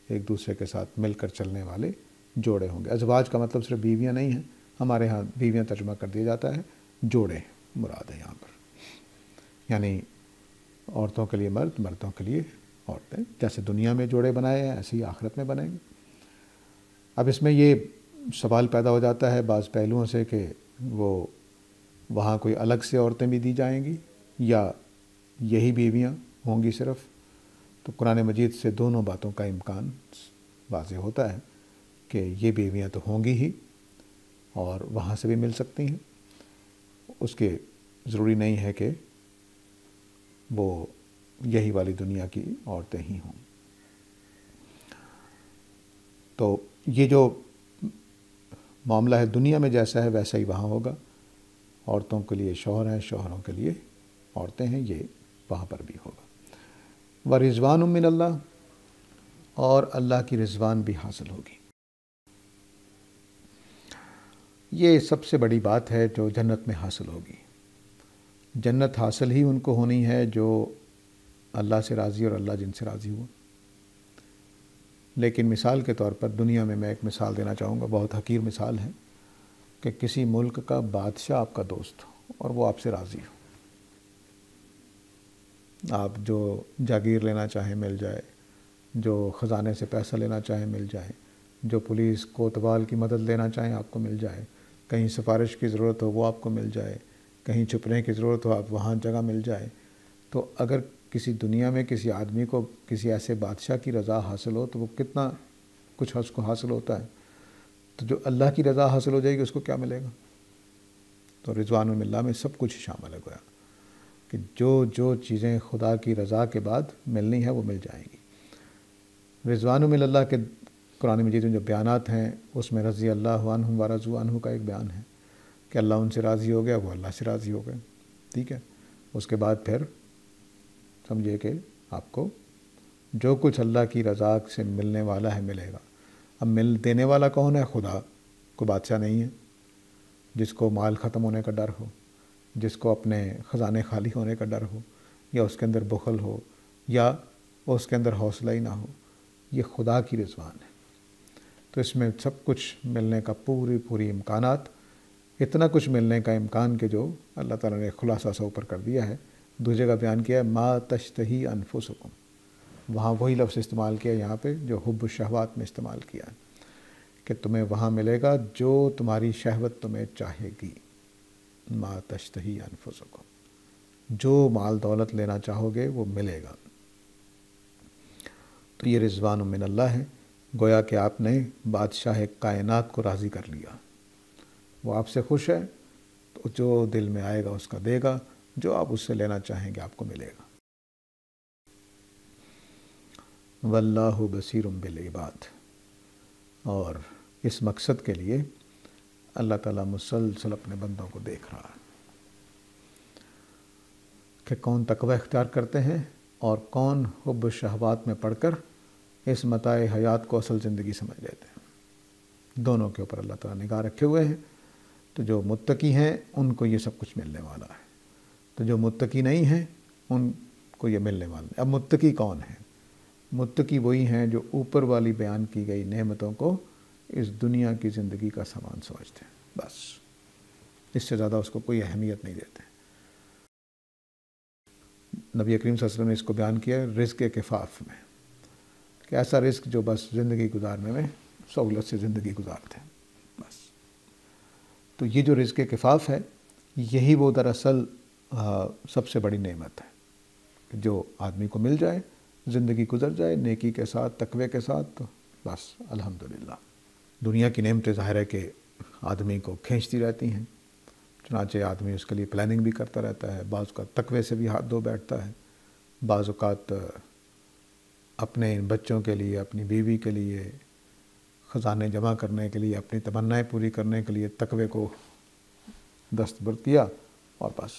ایک دوسرے کے ساتھ مل کر چلنے والے جوڑے ہوں گے۔ ازواج کا مطلب صرف بیویاں نہیں ہیں، ہمارے ہاں بیویاں ترجمہ کر دیا جاتا ہے، جوڑے مراد ہے یہاں پر۔ یعنی عورتوں کے لیے مرد، مردوں کے لیے عورتیں، جیسے دنیا میں جوڑے بنائے ہیں ایسے ہی آخرت میں بنیں گے۔ اب اس میں یہ سوال پیدا ہو جاتا ہے بعض پہلوؤں سے کہ وہ وہاں کوئی الگ سے عورتیں بھی دی جائیں گی یا یہی بیویاں ہوں گی صرف؟ تو قرآن مجید سے دونوں باتوں کا امکان واضح ہوتا ہے کہ یہ بیویاں تو ہوں گی ہی اور وہاں سے بھی مل سکتی ہیں، اس کے ضروری نہیں ہے کہ وہ یہی والی دنیا کی عورتیں ہی ہوں۔ تو یہ جو معاملہ ہے دنیا میں جیسا ہے ویسا ہی وہاں ہوگا، عورتوں کے لیے شوہر ہیں، شوہروں کے لیے عورتیں ہیں، یہ وہاں پر بھی ہوگا۔ وَرِضْوَانٌ مِّنَ اللہ، اور اللہ کی رضوان بھی حاصل ہوگی۔ یہ سب سے بڑی بات ہے جو جنت میں حاصل ہوگی۔ جنت حاصل ہی ان کو ہونی ہے جو اللہ سے راضی اور اللہ جن سے راضی ہوا۔ لیکن مثال کے طور پر دنیا میں ایک مثال دینا چاہوں گا، بہت حقیر مثال ہے، کہ کسی ملک کا بادشاہ آپ کا دوست ہو اور وہ آپ سے راضی ہو، آپ جو جاگیر لینا چاہیں مل جائے، جو خزانے سے پیسہ لینا چاہیں مل جائے، جو پولیس کوتوال کی مدد لینا چاہیں آپ کو مل جائے، کہیں سفارش کی ضرورت ہو وہ آپ کو مل جائے، کہیں چھپنے کی ضرورت ہو آپ وہاں جگہ مل جائے۔ تو اگر کسی دنیا میں کسی آدمی کو کسی ایسے بادشاہ کی رضا حاصل ہو تو وہ کتنا کچھ اس کو حاصل ہوتا ہے، تو جو اللہ کی رضا حاصل ہو جائے گی اس کو کیا ملے گا؟ تو رضوان من اللہ میں سب کچھ شامل ہے، گویا کہ جو چیزیں خدا کی رضا کے بعد ملنی ہے وہ مل جائیں گی۔ رضوان من اللہ کے قرآن مجید میں جو بیانات ہیں اس میں رضی اللہ عنہم ورضوا عنہ کا ایک بیان ہے کہ اللہ ان سے راضی ہو گیا، وہ اللہ سے راضی ہو گئے، ٹھیک ہے۔ اس کے بعد پھر سمجھے کہ آپ کو جو کچھ اللہ کی رضا سے ملنے والا ہے ملے گا۔ اب دینے والا کون ہے؟ خدا، کوئی بادشاہ نہیں ہے جس کو مال ختم ہونے کا ڈر ہو، جس کو اپنے خزانے خالی ہونے کا ڈر ہو، یا اس کے اندر بخل ہو، یا اس کے اندر حوصلہ ہی نہ ہو۔ یہ خدا کی رضوان ہے۔ تو اس میں سب کچھ ملنے کا پوری امکانات، اتنا کچھ ملنے کا امکان کہ جو اللہ تعالیٰ نے خلاصہ سا اوپر کر دیا ہے۔ دوسری جگہ بیان کیا ہے ما تشتہی انفسکم، وہاں وہی لفظ استعمال کیا یہاں پہ جو حب الشہوات میں استعمال کیا ہے کہ تمہیں وہاں ملے گا جو تمہاری شہوت تمہیں چاہے گی۔ ما تشتہی انفسکم، جو مال دولت لینا چاہو گے وہ ملے گا۔ تو یہ رضوان من اللہ ہے، گویا کہ آپ نے بادشاہ کائنات کو راضی کر لیا، وہ آپ سے خوش ہے، تو جو دل میں آئے گا اس کا دے گا، جو آپ اس سے لینا چاہیں گے آپ کو ملے گا۔ واللہ بصیر بالعباد، اور اس مقصد کے لیے اللہ تعالیٰ مسلسل اپنے بندوں کو دیکھ رہا ہے کہ کون تقوی اختیار کرتے ہیں اور کون حب الشہوات میں پڑھ کر اس متاع حیات کو اصل زندگی سمجھ لیتے ہیں۔ دونوں کے اوپر اللہ تعالیٰ نگاہ رکھے ہوئے ہیں۔ تو جو متقی ہیں ان کو یہ سب کچھ ملنے والا ہے، تو جو متقی نہیں ہیں ان کو یہ ملنے والا نہیں۔ اب متقی کون ہیں؟ متقی وہی ہیں جو اوپر والی بیان کی گئی نعمتوں کو اس دنیا کی زندگی کا سامان سمجھتے ہیں، بس اس سے زیادہ اس کو کوئی اہمیت نہیں دیتے۔ نبی کریم صلی اللہ علیہ وسلم نے اس کو بیان کیا رزق کفاف میں، کہ ایسا رزق جو بس زندگی گزارنے میں سہولت سے زندگی گزارتے ہیں بس۔ تو یہ جو رزق کفاف ہے یہی وہ دراصل سب سے بڑی نعمت ہے کہ جو آدمی کو مل جائے، زندگی گزر جائے نیکی کے ساتھ، تقوی کے ساتھ، تو بس الحمدللہ۔ دنیا کی نعمتیں ظاہر ہے کہ آدمی کو کھینچتی رہتی ہیں، چنانچہ آدمی اس کے لیے پلاننگ بھی کرتا رہتا ہے، بعض اوقات تقوی سے بھی ہاتھ دھو بیٹھتا ہے، بعض اوقات اپنے بچوں کے لیے، اپنی بیوی کے لیے، خزانے جمع کرنے کے لیے، اپنی تمنائیں پوری کرنے کے لیے تقوی کو دستبرد کیا اور بس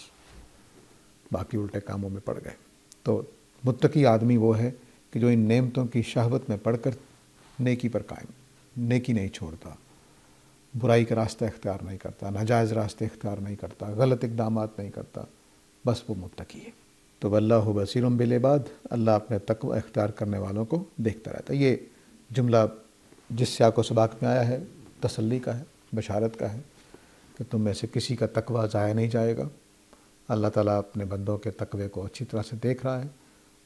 باقی الٹے کاموں میں پڑ گئے۔ تو متقی آدمی وہ ہے کہ جو ان نعمتوں کی شہوت میں پڑھ کر نیکی پر قائم، نیکی نہیں چھوڑتا، برائی کا راستہ اختیار نہیں کرتا، ناجائز راستے اختیار نہیں کرتا، غلط اقدامات نہیں کرتا، بس وہ متقی ہے۔ تو واللہ بصیر بالعباد، اللہ اپنے تقوی اختیار کرنے والوں کو دیکھتا رہتا ہے۔ یہ جملہ جس سیاق و سباق میں آیا ہے تسلی کا ہے، بشارت کا ہے کہ تم میں سے کسی کا تقوی ضائع نہیں جائے گا۔ اللہ تعالیٰ اپنے بندوں کے تقوی کو اچھی طرح سے دیکھ رہا ہے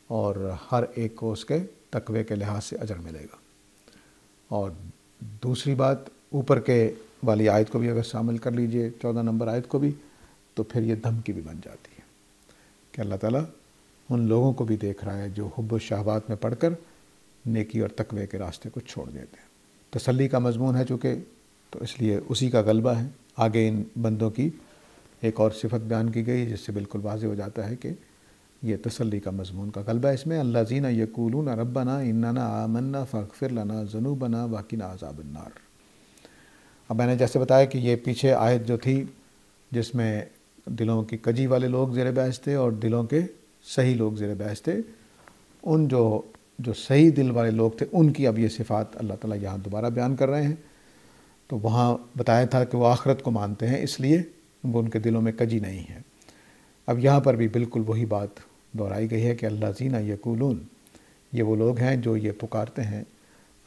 اور ہر ایک کو اس کے تقوی کے لحاظ سے اجر ملے گا۔ اور دوسری بات، اوپر کے والی آیت کو بھی اگر شامل کر لیجئے، 14 نمبر آیت کو بھی، تو پھر یہ دھمکی بھی بن جاتی ہے کہ اللہ تعالیٰ ان لوگوں کو بھی دیکھ رہا ہے جو حب و شہوات میں پڑ کر نیکی اور تقوی کے راستے کو چھوڑ دیتے ہیں۔ تسلی کا مضمون ہے چونکہ، تو اس لیے اسی کا غلبہ ہے۔ آگے ان بندوں کی ایک اور صفت بیان کی گئی جس سے بالکل واضح ہو جاتا ہے کہ یہ تسلی کا مضمون کا غلبہ ہے اس میں۔ الذین یقولون ربنا اننا آمنا فاغفر لنا ذنوبنا وقنا عذاب النار۔ اب میں نے جیسے بتایا کہ یہ پیچھے آیت جو تھی جس میں دلوں کی کجی والے لوگ زیر بحث تھے اور دلوں کے صحیح لوگ زیر بحث تھے، ان جو صحیح دل والے لوگ تھے ان کی اب یہ صفات اللہ تعالیٰ یہاں دوبارہ بیان کر رہے ہیں۔ تو وہاں بتایا تھا کہ وہ آخرت کو مانتے ہیں، اس لیے وہ ان کے دلوں میں کجی نہیں ہے۔ اب یہاں پر بھی بالکل وہی بات دہرائی گئی ہے کہ الذین یقولون، یہ وہ لوگ ہیں جو یہ پکارتے ہیں،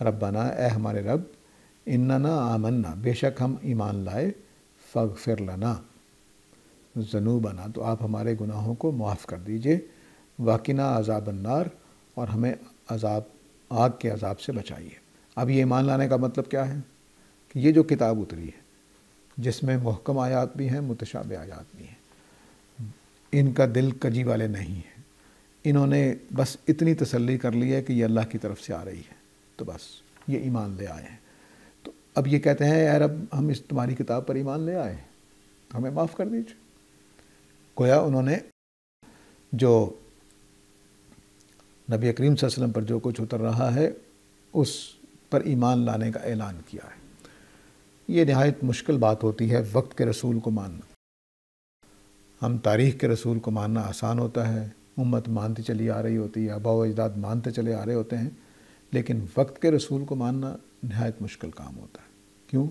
ربنا، اے ہمارے رب، اننا آمنا، بے شک ہم ایمان لائے، فاغفر لنا ذنوبنا، تو آپ ہمارے گناہوں کو معاف کر دیجئے، وقنا عذاب النار، اور ہمیں آگ کے عذاب سے بچائیے۔ اب یہ ایمان لانے کا مطلب کیا ہے کہ یہ جو کتاب اتری ہے جس میں محکم آیات بھی ہیں، متشابہ آیات بھی ہیں، ان کا دل کجی والے نہیں ہیں، انہوں نے بس اتنی تسلی کر لی ہے کہ یہ اللہ کی طرف سے آ رہی ہے، تو بس یہ ایمان لے آئے ہیں۔ تو اب یہ کہتے ہیں اے رب، ہم اس تمہاری کتاب پر ایمان لے آئے ہیں، تو ہمیں معاف کر دیجیے۔ گویا انہوں نے جو نبی کریم صلی اللہ علیہ وسلم پر جو کچھ اتر رہا ہے اس پر ایمان لانے کا اعلان کیا ہے۔ یہ نہایت مشکل بات ہوتی ہے وقت کے رسول کو ماننا۔ ہم تاریخ کے رسول کو ماننا آسان ہوتا ہے، امت مانتی چلی آ رہی ہوتی ہے، آباء و اجداد مانتے چلے آ رہے ہوتے ہیں، لیکن وقت کے رسول کو ماننا نہایت مشکل کام ہوتا ہے۔ کیوں؟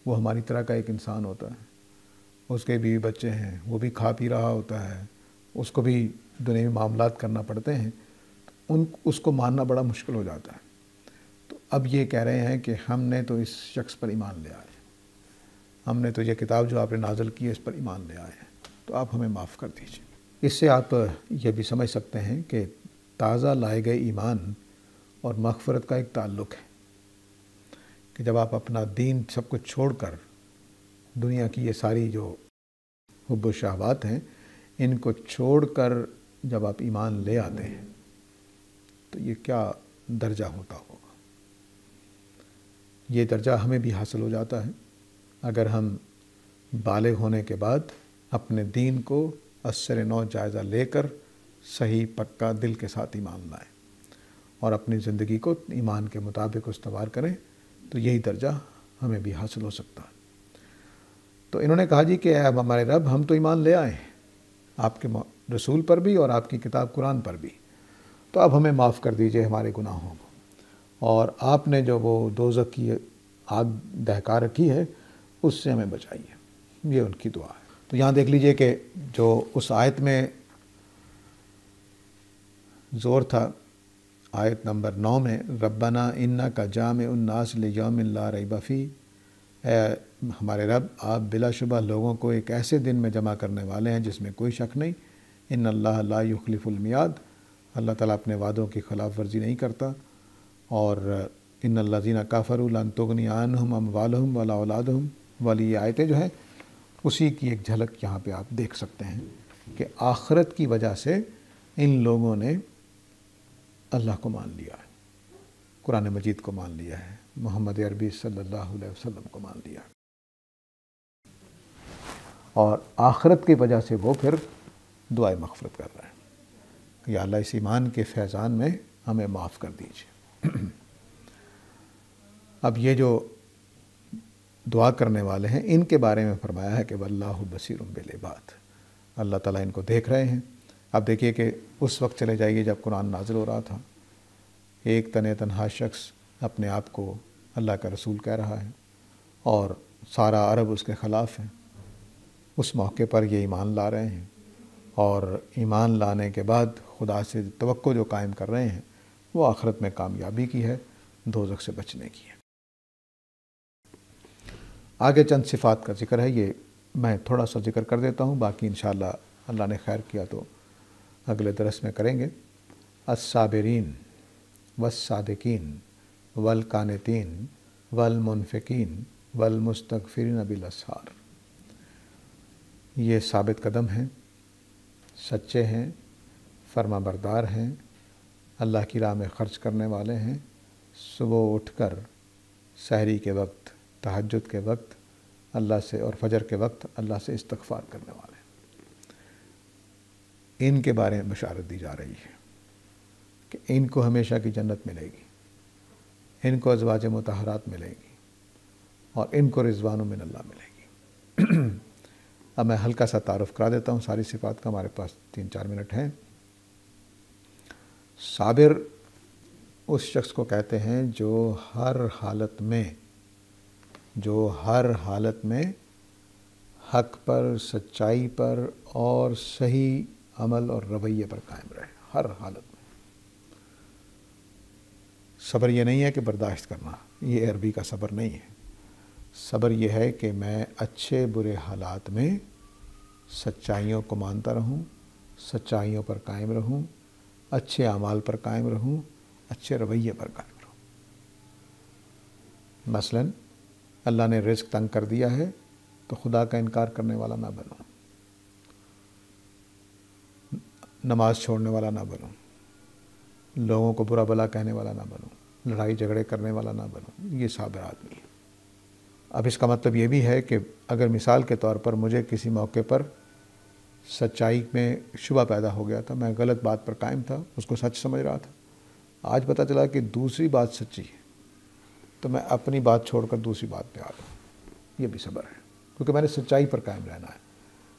وہ ہماری طرح کا ایک انسان ہوتا ہے، اس کے بیوی بچے ہیں، وہ بھی کھا پی رہا ہوتا ہے، اس کو بھی دنیاوی معاملات کرنا پڑتے ہیں، اس کو ماننا بڑا مشکل ہو جاتا ہے۔ تو اب یہ کہہ رہے ہیں کہ ہم نے تو اس شخص پر ایمان لے آئے، ہم نے تو یہ کتاب جو آپ نے نازل کی ہے اس پر ایمان لے آئے ہیں، تو آپ ہمیں معاف کر دیجیے۔ اس سے آپ یہ بھی سمجھ سکتے ہیں کہ تازہ لائے گئے ایمان اور مغفرت کا ایک تعلق ہے کہ جب آپ اپنا دین سب کچھ چھوڑ کر دنیا کی یہ ساری جو حب و شہوات ہیں ان کو چھوڑ کر جب آپ ایمان لے آتے ہیں تو یہ کیا درجہ ہوتا ہوگا۔ یہ درجہ ہمیں بھی حاصل ہو جاتا ہے اگر ہم بالغ ہونے کے بعد اپنے دین کو اثر نو جائزہ لے کر صحیح پکا دل کے ساتھ ایمان لائیں اور اپنی زندگی کو ایمان کے مطابق استوار کریں، تو یہی درجہ ہمیں بھی حاصل ہو سکتا ہے۔ تو انہوں نے کہا جی کہ اب ہمارے رب، ہم تو ایمان لے آئے ہیں آپ کے رسول پر بھی اور آپ کی کتاب قرآن پر بھی، تو اب ہمیں معاف کر دیجئے ہمارے گناہوں کو، اور آپ نے جو وہ دوزخ کی آگ دہکا رکھی ہے اس سے ہمیں بچائیے۔ یہ ان کی دعا ہے۔ تو یہاں دیکھ لیجئے کہ جو اس آیت میں زور تھا، آیت نمبر 9 میں، ربنا انک جامع الناس لیوم لا ریب فیہ، اے ہمارے رب، آپ بلا شبہ لوگوں کو ایک ایسے دن میں جمع کرنے والے ہیں جس میں کوئی شک نہیں، ان اللہ لا یخلف المیعاد، اللہ تعالیٰ اپنے وعدوں کی خلاف ورزی نہیں کرتا، اور ان الذین کفروا لن تغنی عنہم اموالہم ولا اولادہم والی یہ آیتیں جو ہیں اسی کی ایک جھلک یہاں پہ آپ دیکھ سکتے ہیں کہ آخرت کی وجہ سے ان لوگوں نے اللہ کو مان لیا ہے، قرآن مجید کو مان لیا ہے، محمد عربی صلی اللہ علیہ وسلم کو مان لیا ہے، اور آخرت کی وجہ سے وہ پھر دعائے مغفرت کر رہے ہیں کہ یا اللہ اس ایمان کے فیضان میں ہمیں معاف کر دیجیے۔ اب یہ جو دعا کرنے والے ہیں ان کے بارے میں فرمایا ہے کہ واللہ بصیر بالعباد، اللہ تعالیٰ ان کو دیکھ رہے ہیں۔ اب دیکھیے کہ اس وقت چلے جائیے جب قرآن نازل ہو رہا تھا، ایک تنہا شخص اپنے آپ کو اللہ کا رسول کہہ رہا ہے اور سارا عرب اس کے خلاف ہے، اس موقع پر یہ ایمان لا رہے ہیں، اور ایمان لانے کے بعد خدا سے توقع جو قائم کر رہے ہیں وہ آخرت میں کامیابی کی ہے، دوزخ سے بچنے کی ہے۔ آگے چند صفات کا ذکر ہے، یہ میں تھوڑا سا ذکر کر دیتا ہوں، باقی انشاءاللہ اللہ نے خیر کیا تو اگلے درس میں کریں گے۔ الصابرین والصادقین والقانتین والمنفقین والمستغفرین بالاسحار، یہ ثابت قدم ہیں، سچے ہیں، فرما بردار ہیں، اللہ کی راہ میں خرچ کرنے والے ہیں، صبح اٹھ کر سحری کے وقت، تہجد کے وقت اللہ سے اور فجر کے وقت اللہ سے استغفار کرنے والے ہیں۔ ان کے بارے میں بشارت دی جا رہی ہے کہ ان کو ہمیشہ کی جنت ملے گی، ان کو ازواج مطہرات ملے گی اور ان کو رضوان من اللہ ملے گی۔ اب میں ہلکا سا تعارف کرا دیتا ہوں ساری صفات کا، ہمارے پاس 3-4 منٹ ہیں۔ صابر اس شخص کو کہتے ہیں جو ہر حالت میں حق پر، سچائی پر اور صحیح عمل اور رویے پر قائم رہے، ہر حالت میں۔ صبر یہ نہیں ہے کہ برداشت کرنا، یہ عربی کا صبر نہیں ہے۔ صبر یہ ہے کہ میں اچھے برے حالات میں سچائیوں کو مانتا رہوں، سچائیوں پر قائم رہوں، اچھے اعمال پر قائم رہوں، اچھے رویے پر قائم رہوں۔ مثلاً اللہ نے رزق تنگ کر دیا ہے تو خدا کا انکار کرنے والا نہ بنوں، نماز چھوڑنے والا نہ بنوں، لوگوں کو برا بھلا کہنے والا نہ بنوں، لڑائی جھگڑے کرنے والا نہ بنوں۔ یہ صابر آدمی ہے۔ اب اس کا مطلب یہ بھی ہے کہ اگر مثال کے طور پر مجھے کسی موقع پر سچائی میں شبہ پیدا ہو گیا تھا، میں غلط بات پر قائم تھا، اس کو سچ سمجھ رہا تھا، آج پتہ چلا کہ دوسری بات سچی ہے، تو میں اپنی بات چھوڑ کر دوسری بات پہ آ گیا، یہ بھی صبر ہے، کیونکہ میں نے سچائی پر قائم رہنا ہے۔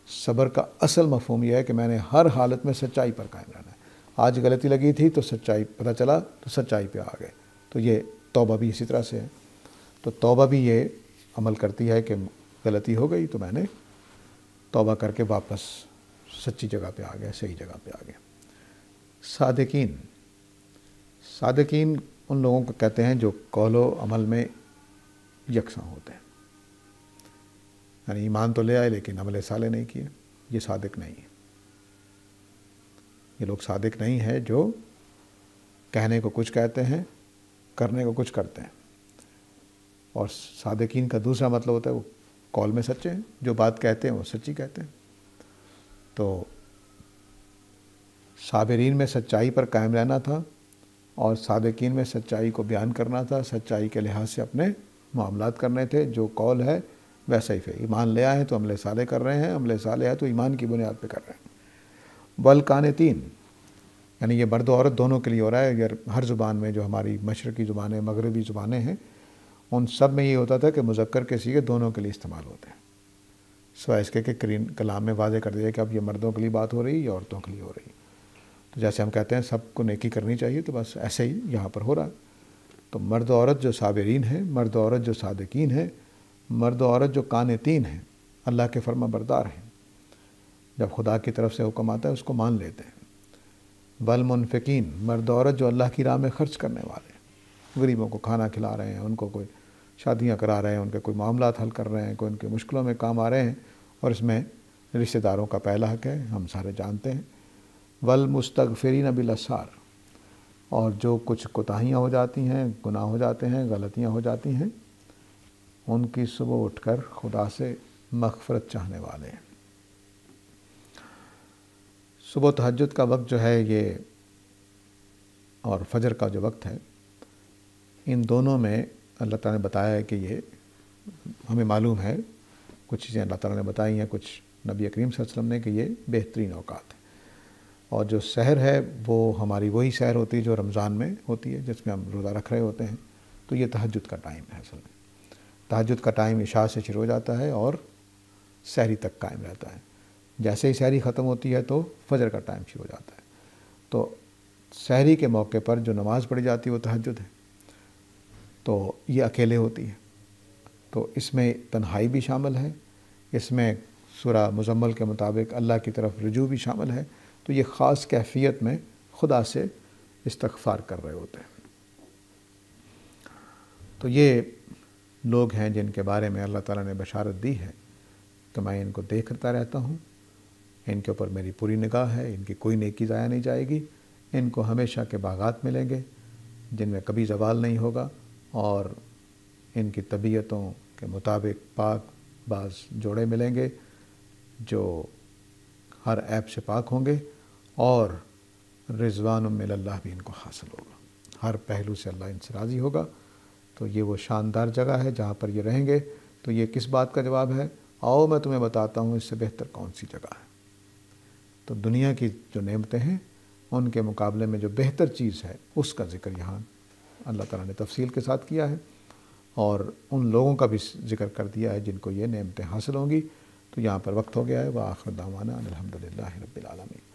صبر کا اصل مفہوم یہ ہے کہ میں نے ہر حالت میں سچائی پر قائم رہنا ہے۔ آج غلطی لگی تھی تو سچائی پتہ چلا تو سچائی پہ آ گئے۔ تو یہ توبہ بھی اسی طرح سے ہے۔ تو توبہ بھی یہ عمل کرتی ہے کہ غلطی ہو گئی تو میں نے توبہ کر کے واپس سچی جگہ پہ آ گیا، صحیح جگہ پہ آ گیا۔ صادقین ان لوگوں کو کہتے ہیں جو قول و عمل میں یکساں ہوتے ہیں، یعنی ایمان تو لے آئے لیکن عمل صالح نہیں کیے، یہ صادق نہیں ہے۔ یہ لوگ صادق نہیں ہیں جو کہنے کو کچھ کہتے ہیں، کرنے کو کچھ کرتے ہیں۔ اور صادقین کا دوسرا مطلب ہوتا ہے وہ قول میں سچے ہیں، جو بات کہتے ہیں وہ سچی کہتے ہیں۔ تو صابرین میں سچائی پر قائم رہنا تھا اور صادقین میں سچائی کو بیان کرنا تھا، سچائی کے لحاظ سے اپنے معاملات کرنے تھے، جو قول ہے ویسا ہی ایمان لے آئے ہیں تو عمل صالح کر رہے ہیں، عمل صالح ہے تو ایمان کی بنیاد پہ کر رہے ہیں۔ والقانتین، یعنی یہ مرد و عورت دونوں کے لیے ہو رہا ہے۔ اگر ہر زبان میں جو ہماری مشرقی زبانیں، مغربی زبانیں ہیں، ان سب میں یہ ہوتا تھا کہ مذکر کے صیغے دونوں کے لیے استعمال ہوتے ہیں، سوائے اس کے کہ کلام میں واضح کر دیا کہ اب یہ مردوں کے لیے بات ہو رہی ہے یا عورتوں کے لیے ہو رہی ہے۔ تو جیسے ہم کہتے ہیں سب کو نیکی کرنی چاہیے، تو بس ایسے ہی یہاں پر ہو رہا ہے۔ تو مرد و عورت جو صابرین ہیں، مرد و عورت جو صادقین ہیں، مرد و عورت جو قانتین ہیں، اللہ کے فرما بردار ہیں، جب خدا کی طرف سے حکم آتا ہے اس کو مان لیتے ہیں۔ والمنفقین، مرد و عورت جو اللہ کی راہ میں خرچ کرنے والے ہیں، غریبوں کو کھانا کھلا رہے ہیں، ان کو کوئی شادیاں کرا رہے ہیں، ان کے کوئی معاملات حل کر رہے ہیں، کوئی ان کے مشکلوں میں کام آ رہے ہیں، اور اس میں رشتہ داروں کا پہلا حق ہے، ہم سارے جانتے ہیں۔ والمستغفرین بالاسحار، اور جو کچھ کوتاہیاں ہو جاتی ہیں، گناہ ہو جاتے ہیں، غلطیاں ہو جاتی ہیں، ان کی صبح اٹھ کر خدا سے مغفرت چاہنے والے ہیں۔ صبح تہجد کا وقت جو ہے یہ، اور فجر کا جو وقت ہے، ان دونوں میں اللہ تعالیٰ نے بتایا ہے کہ یہ ہمیں معلوم ہے، کچھ چیزیں اللہ تعالیٰ نے بتائی ہیں، کچھ نبی کریم صلی اللہ علیہ وسلم نے، کہ یہ بہترین اوقات ہیں۔ اور جو سحر ہے وہ ہماری وہی سحر ہوتی ہے جو رمضان میں ہوتی ہے، جس میں ہم روزہ رکھ رہے ہوتے ہیں۔ تو یہ تہجد کا ٹائم ہے۔ اصل میں تہجد کا ٹائم عشاء سے شروع ہو جاتا ہے اور سحری تک قائم رہتا ہے۔ جیسے ہی سحری ختم ہوتی ہے تو فجر کا ٹائم شروع ہو جاتا ہے۔ تو سحری کے موقع پر جو نماز پڑھی جاتی ہے وہ تہجد ہے، تو یہ اکیلے ہوتی ہے، تو اس میں تنہائی بھی شامل ہے، اس میں سورہ مزمل کے مطابق اللہ کی طرف رجوع بھی شامل ہے۔ تو یہ خاص کیفیت میں خدا سے استغفار کر رہے ہوتے ہیں۔ تو یہ لوگ ہیں جن کے بارے میں اللہ تعالیٰ نے بشارت دی ہے کہ میں ان کو دیکھتا رہتا ہوں، ان کے اوپر میری پوری نگاہ ہے، ان کی کوئی نیکی ضائع نہیں جائے گی، ان کو ہمیشہ کے باغات ملیں گے جن میں کبھی زوال نہیں ہوگا، اور ان کی طبیعتوں کے مطابق پاک باز جوڑے ملیں گے جو ہر عیب سے پاک ہوں گے، اور رضوان من اللہ بھی ان کو حاصل ہوگا، ہر پہلو سے اللہ ان سے راضی ہوگا۔ تو یہ وہ شاندار جگہ ہے جہاں پر یہ رہیں گے۔ تو یہ کس بات کا جواب ہے؟ آؤ میں تمہیں بتاتا ہوں اس سے بہتر کون سی جگہ ہے۔ تو دنیا کی جو نعمتیں ہیں ان کے مقابلے میں جو بہتر چیز ہے اس کا ذکر یہاں اللہ تعالیٰ نے تفصیل کے ساتھ کیا ہے، اور ان لوگوں کا بھی ذکر کر دیا ہے جن کو یہ نعمتیں حاصل ہوں گی۔ تو یہاں پر وقت ہو گیا ہے۔ وآخر دعوانا ان الحمد للہ رب العالمین۔